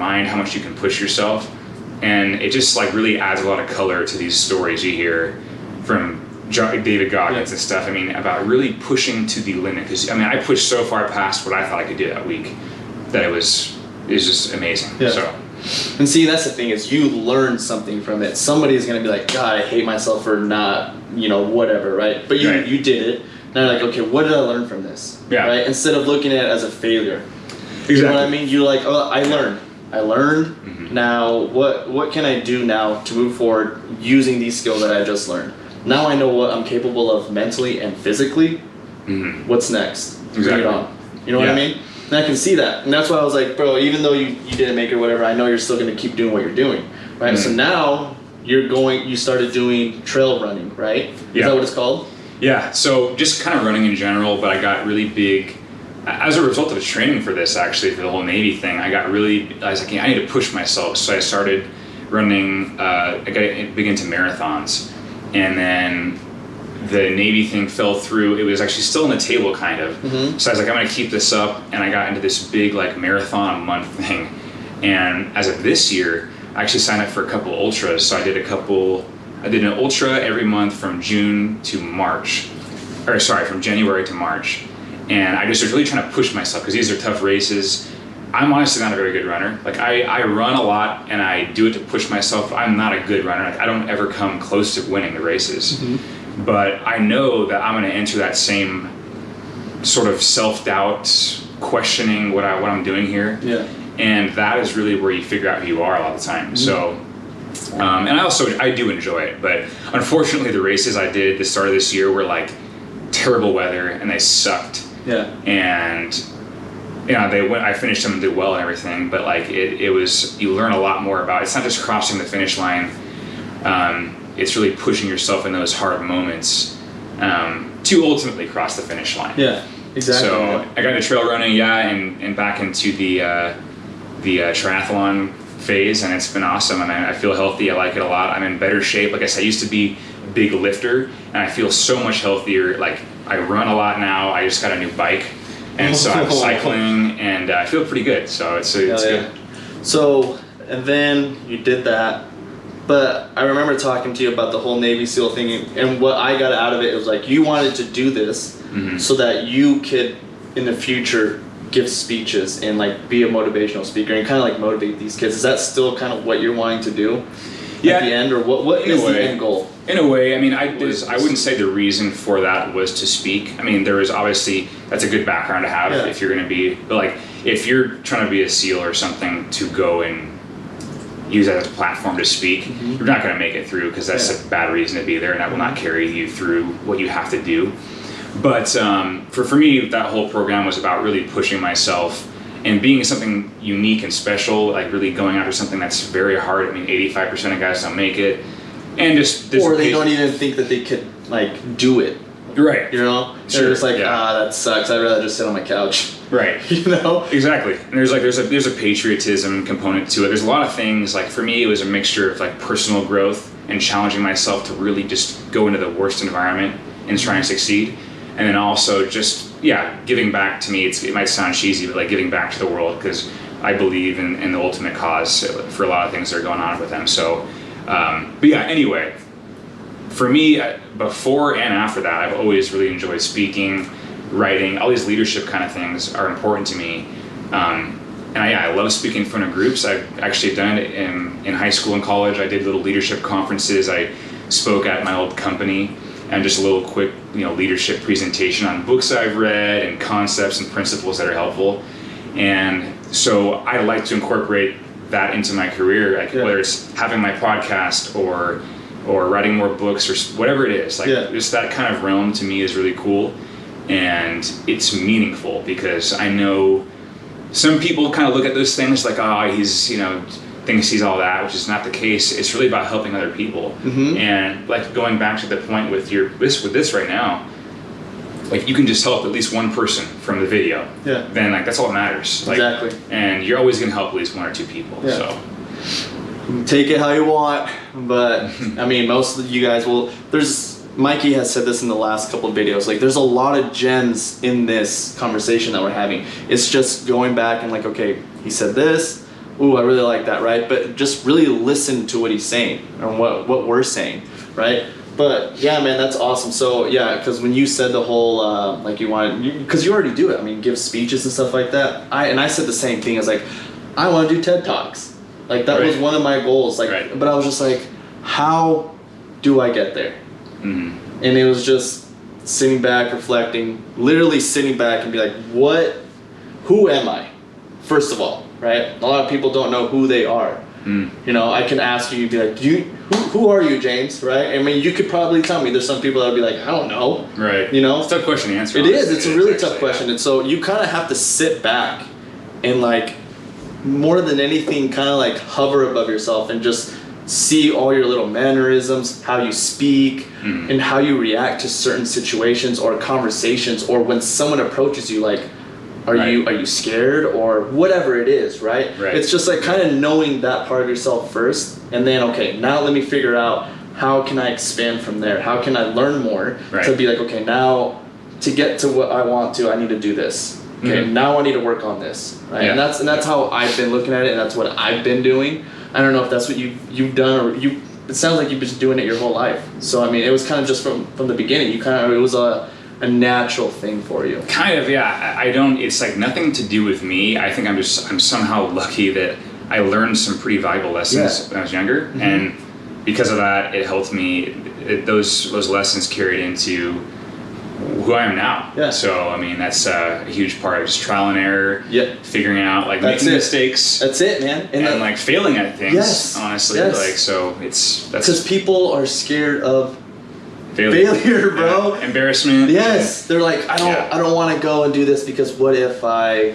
mind, how much you can push yourself. And it just like really adds a lot of color to these stories you hear from David Goggins and stuff. I mean, about really pushing to the limit. Because I mean, I pushed so far past what I thought I could do that week that it was just amazing. Yeah. So. And see, that's the thing, is you learn something from it. Somebody is going to be like, God, I hate myself for not, whatever, right? But you did it. Now you're like, okay, what did I learn from this? Yeah. Right? Instead of looking at it as a failure. Exactly. You know what I mean? You're like, oh, I learned. Mm-hmm. Now, what can I do now to move forward using these skills that I just learned? Now I know what I'm capable of mentally and physically. Mm-hmm. What's next? Exactly. Bring it on. You know what I mean? And I can see that. And that's why I was like, bro, even though you didn't make it or whatever, I know you're still going to keep doing what you're doing. Right? Mm-hmm. So now you started doing trail running, right? Is that what it's called? Yeah, so just kind of running in general, but I got really big as a result of training for this, actually, for the whole Navy thing. I was like, I need to push myself. So I started running, I got big into marathons. And then the Navy thing fell through. It was actually still on the table, kind of. Mm-hmm. So I was like, I'm going to keep this up. And I got into this big like marathon a month thing. And as of this year, I actually signed up for a couple ultras. So I did an ultra every month from January to March. And I just was really trying to push myself because these are tough races. I'm honestly not a very good runner. Like I run a lot and I do it to push myself. I'm not a good runner. Like I don't ever come close to winning the races. Mm-hmm. But I know that I'm going to enter that same sort of self-doubt, questioning what I'm doing here. Yeah. And that is really where you figure out who you are a lot of the time. Mm-hmm. So, and I do enjoy it. But unfortunately, the races I did at the start of this year were like terrible weather and they sucked. Yeah. And I finished them and did well and everything, but like it was, you learn a lot more about it. It's not just crossing the finish line. It's really pushing yourself in those hard moments to ultimately cross the finish line. Yeah, exactly. So I got into trail running, and back into the triathlon phase, and it's been awesome. And I feel healthy. I like it a lot. I'm in better shape. Like I said, I used to be a big lifter, and I feel so much healthier. Like I run a lot now. I just got a new bike, and so I'm cycling, and I feel pretty good. So it's good. So, and then you did that, but I remember talking to you about the whole Navy SEAL thing, and what I got out of it was like you wanted to do this mm-hmm. so that you could, in the future, give speeches and like be a motivational speaker and kind of like motivate these kids. Is that still kind of what you're wanting to do at the end, or what is the end goal? In a way, I mean, I wouldn't say the reason for that was to speak. I mean, there was obviously, that's a good background to have if you're going to be, but like if you're trying to be a SEAL or something to go and use that as a platform to speak, mm-hmm. you're not going to make it through because that's a bad reason to be there, and that will not carry you through what you have to do. But for me, that whole program was about really pushing myself and being something unique and special, like really going after something that's very hard. I mean, 85% of guys don't make it. And just or they don't even think that they could like do it. Right. You know? They're just like, that sucks. I'd rather just sit on my couch. Right. You know? Exactly. And there's a patriotism component to it. There's a lot of things, like for me it was a mixture of like personal growth and challenging myself to really just go into the worst environment and try and succeed. And then also just, giving back to me, it might sound cheesy, but like giving back to the world, because I believe in the ultimate cause for a lot of things that are going on with them. So, anyway, for me, before and after that, I've always really enjoyed speaking, writing, all these leadership kind of things are important to me. And I love speaking in front of groups. I've actually done it in high school and college. I did little leadership conferences. I spoke at my old company, and just a little quick, leadership presentation on books I've read and concepts and principles that are helpful. And so I like to incorporate that into my career, whether it's having my podcast or writing more books or whatever it is. Just that kind of realm to me is really cool, and it's meaningful because I know some people kind of look at those things like, he's thinks he's all that, which is not the case. It's really about helping other people. Mm-hmm. And like going back to the point with this right now, like you can just help at least one person from the video. Yeah. Then like that's all that matters. Exactly. And you're always gonna help at least one or two people. Yeah. So take it how you want, but I mean most of you guys will. Mikey has said this in the last couple of videos. Like there's a lot of gems in this conversation that we're having. It's just going back and like, okay, he said this. ooh, I really like that, right? But just really listen to what he's saying and what we're saying, right? But yeah, man, that's awesome. So yeah, because when you said the whole like you wanted, because you already do it. I mean, give speeches and stuff like that. I said the same thing. As like, I want to do TED Talks. Like that was one of my goals. Like, but I was just like, how do I get there? And it was just sitting back, reflecting, literally sitting back and be like, who am I? First of all, right? A lot of people don't know who they are. You know, I can ask you, you'd be like, who are you, James? Right? I mean, you could probably tell me. There's some people that would be like, I don't know. Right. You know? It's a tough question to answer. It is. It's a really tough question. And so you kind of have to sit back and like, more than anything, kind of like hover above yourself and just see all your little mannerisms, how you speak, and how you react to certain situations or conversations, or when someone approaches you, like, are you scared or whatever it is, right? It's just like kind of knowing that part of yourself first, and then okay, now let me figure out how can I expand from there? How can I learn more to be like, okay, now to get to what I want to, I need to do this. Okay, now I need to work on this, right? And that's how I've been looking at it, and that's what I've been doing. I don't know if that's what you've done, or it sounds like you've been doing it your whole life. So I mean, it was kind of just from the beginning. It was a natural thing for you. Kind of, yeah. I don't. It's like nothing to do with me. I think I'm somehow lucky that I learned some pretty valuable lessons when I was younger, and because of that, it helped me. Those lessons carried into who I am now. Yeah. So I mean, that's a huge part of just trial and error. Figuring out, like, that's making mistakes. That's it, man. And like failing at things. Yes. Honestly, like, so that's because people are scared of failure, bro. Embarrassment. Yes. They're like, I don't want to go and do this because what if I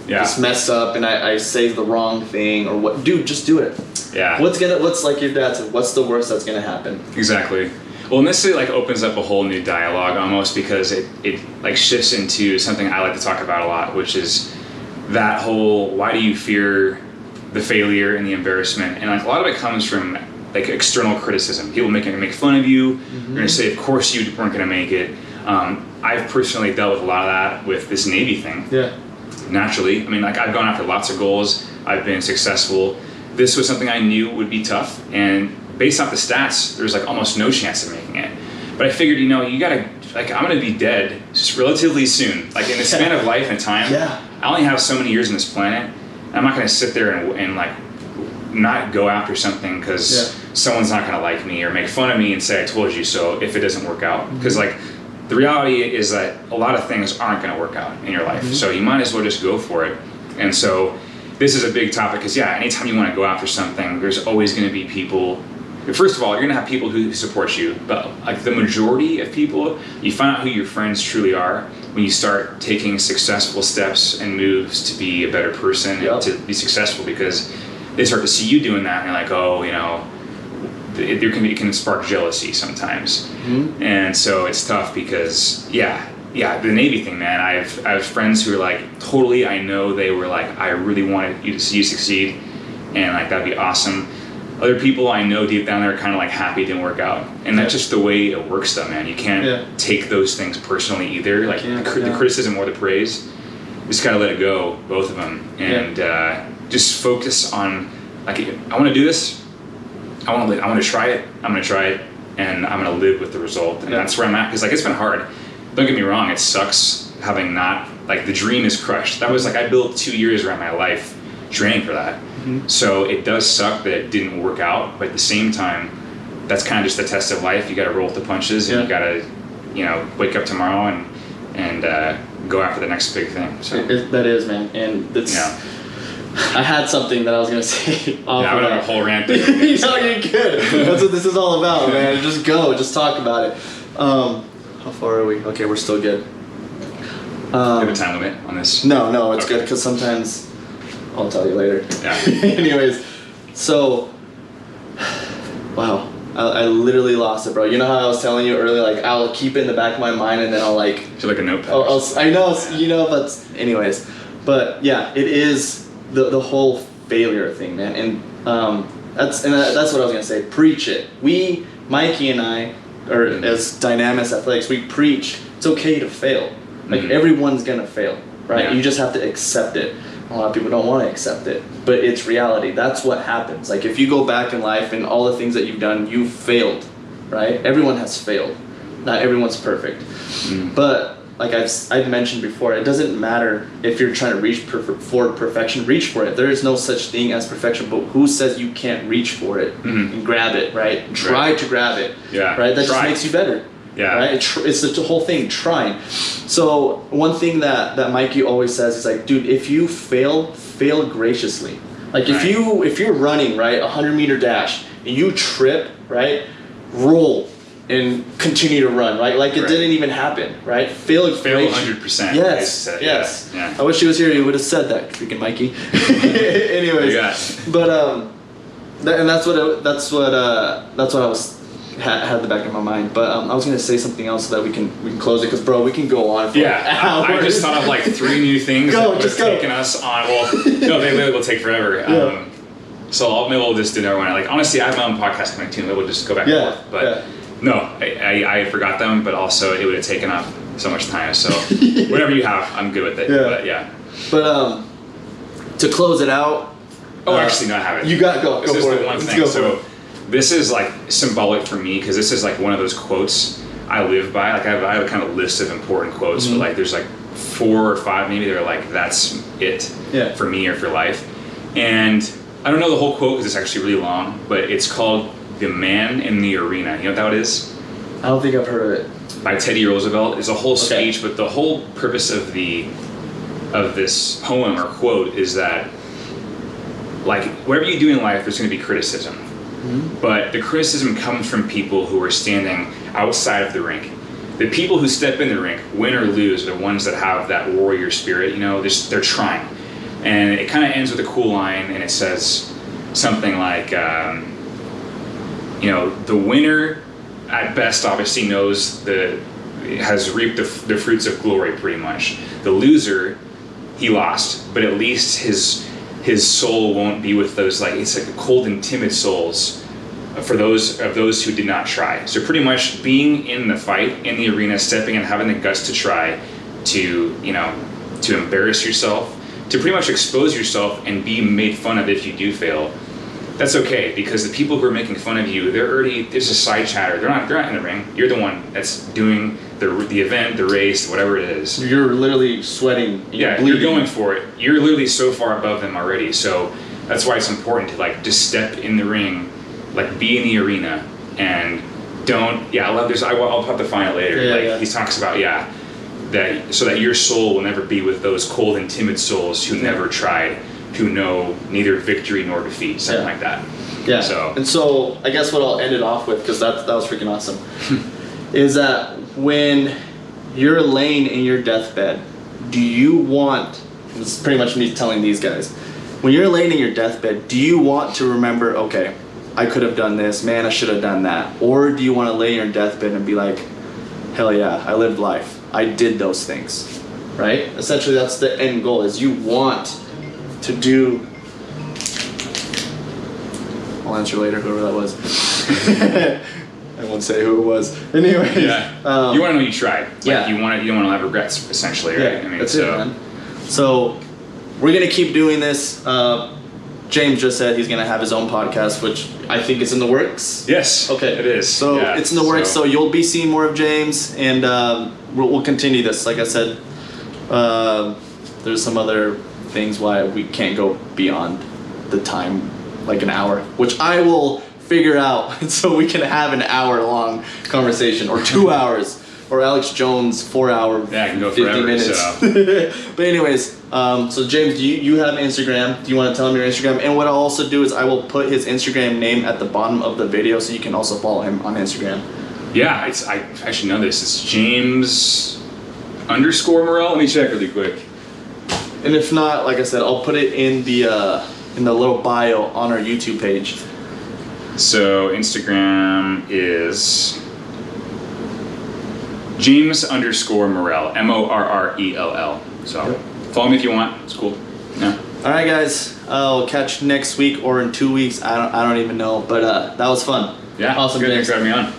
just mess up and I say the wrong thing, or what? Dude, just do it. Yeah. What's like your dad said, what's the worst that's gonna happen? Exactly. Well, and this like opens up a whole new dialogue almost, because it like shifts into something I like to talk about a lot, which is that whole, why do you fear the failure and the embarrassment? And like a lot of it comes from like external criticism. People make fun of you. They're gonna say, of course you weren't gonna make it. I've personally dealt with a lot of that with this Navy thing. Yeah. Naturally, I mean, like, I've gone after lots of goals. I've been successful. This was something I knew would be tough, and based off the stats, there's like almost no chance of making it. But I figured, you gotta, like, I'm gonna be dead just relatively soon. Like, in the span of life and time, I only have so many years on this planet. I'm not gonna sit there and like not go after something because someone's not gonna like me or make fun of me and say I told you so if it doesn't work out. Because like, the reality is that a lot of things aren't gonna work out in your life. So you might as well just go for it. And so this is a big topic because anytime you want to go after something, there's always going to be people. First of all, you're going to have people who support you, but like the majority of people, you find out who your friends truly are when you start taking successful steps and moves to be a better person and to be successful, because they start to see you doing that and you're like, oh, it can spark jealousy sometimes. And so it's tough because the Navy thing, man. I have friends who are like, totally, I know they were like, I really wanted you to see you succeed, and like that'd be awesome. Other people I know deep down there are kind of like happy it didn't work out, and that's just the way it works, though, man. You can't take those things personally either. Like the criticism or the praise, you just gotta let it go, both of them, and just focus on like, I want to do this. I want to try it. I'm gonna try it, and I'm gonna live with the result, and that's where I'm at. Because like, it's been hard. Don't get me wrong, it sucks having not, like, the dream is crushed. That was like, I built 2 years around my life training for that. So it does suck that it didn't work out, but at the same time, that's kind of just the test of life. You gotta roll with the punches, and you gotta, wake up tomorrow and go after the next big thing. So that is, man, and that's. I had something that I was gonna say. I would have a whole rant there. You're good. That's what this is all about, man. Just go, just talk about it. How far are we? Okay, we're still good. Do you have a time limit on this? No, it's good because sometimes I'll tell you later. Anyways, so wow, I literally lost it, bro. You know how I was telling you earlier, like, I'll keep it in the back of my mind and then I'll like. It's like a notepad. I know, but anyways, but yeah, it is the whole failure thing, man, and that's what I was gonna say. Preach it. Mikey and I, or as Dynamis Athletics, we preach it's okay to fail. Like, everyone's gonna fail, right? You just have to accept it. A lot of people don't want to accept it, but it's reality. That's what happens. Like if you go back in life and all the things that you've done, you've failed, right? Everyone has failed. Not everyone's perfect. But like I've mentioned before, it doesn't matter if you're trying to reach for perfection, reach for it. There is no such thing as perfection, but who says you can't reach for it and grab it, right? Try to grab it, right? That just makes you better. Yeah. Right? It's the whole thing, trying. So one thing that Mikey always says is like, dude, if you fail graciously. Like if you're running, right, 100-meter dash, and you trip, right, roll and continue to run, right? Like it didn't even happen, right? Fail 100%. Yes. Yeah. I wish he was here. He would have said that, freaking Mikey. Anyways, but and that's what I was had the back of my mind. But I was gonna say something else so that we can close it, because bro, we can go on for hours. I just thought of like 3 new things that would have taken us on. Well, no, they literally will take forever. So maybe we'll just do another one. Like honestly, I have my own podcast coming too. Maybe we'll just go back and forth. But no, I forgot them, but also it would have taken up so much time. So whatever you have, I'm good with it. But to close it out. Actually, no, I have it. You got go. This go is for the it. one Let's thing. go So this is like symbolic for me, because this is like one of those quotes I live by. Like I have a kind of list of important quotes, but like there's like 4 or 5 maybe that are like that's it for me or for life. And I don't know the whole quote because it's actually really long, but it's called "The Man in the Arena." You know what that is? I don't think I've heard of it. By Teddy Roosevelt. It's a whole speech, but the whole purpose of this poem or quote is that, like, whatever you do in life, there's going to be criticism. But the criticism comes from people who are standing outside of the rink. The people who step in the rink, win or lose, are the ones that have that warrior spirit. You know, they're trying. And it kind of ends with a cool line, and it says something like, the winner at best obviously knows has reaped the fruits of glory pretty much. The loser, he lost, but at least his soul won't be with those, like, it's like cold and timid souls for those who did not try. So pretty much being in the fight, in the arena, stepping and having the guts to try, to embarrass yourself, to pretty much expose yourself and be made fun of if you do fail. That's okay, because the people who are making fun of you, there's a side chatter. They're not in the ring. You're the one that's doing the event, the race, whatever it is. You're literally sweating. You're going for it. You're literally so far above them already. So that's why it's important to like just step in the ring, like be in the arena, and don't. Yeah, I love this. I'll have to find it later. He talks about that so that your soul will never be with those cold and timid souls who never tried, who know neither victory nor defeat, something like that. Yeah. So I guess what I'll end it off with, because that was freaking awesome, is that when you're laying in your deathbed, do you want, this is pretty much me telling these guys, when you're laying in your deathbed, do you want to remember, okay, I could have done this, man, I should have done that? Or do you want to lay in your deathbed and be like, hell yeah, I lived life, I did those things, right? Essentially, that's the end goal, is you want to do. I'll answer later, whoever that was. I won't say who it was. Anyways, you want to know you tried. Like, you don't want to have regrets, essentially, right? Yeah, that's it, man. So we're gonna keep doing this. James just said he's gonna have his own podcast, which I think is in the works. Yes. Okay. It is. So it's in the works. So you'll be seeing more of James, and we'll continue this. Like I said, there's some other things why we can't go beyond the time, like an hour, which I will figure out so we can have an hour-long conversation, or 2 hours, or Alex Jones 4-hour, I can go 50 forever, minutes. So. But anyways, so James, do you have Instagram? Do you want to tell him your Instagram? And what I'll also do is I will put his Instagram name at the bottom of the video, so you can also follow him on Instagram. Yeah, I should know this. It's James _Morrell. Let me check really quick. And if not, like I said, I'll put it in the little bio on our YouTube page. So Instagram is James _Morrell, MORRELL. So follow me if you want. It's cool. Yeah. All right, guys. I'll catch you next week or in 2 weeks. I don't even know, but that was fun. Yeah. Awesome. Good. Thanks for having me on.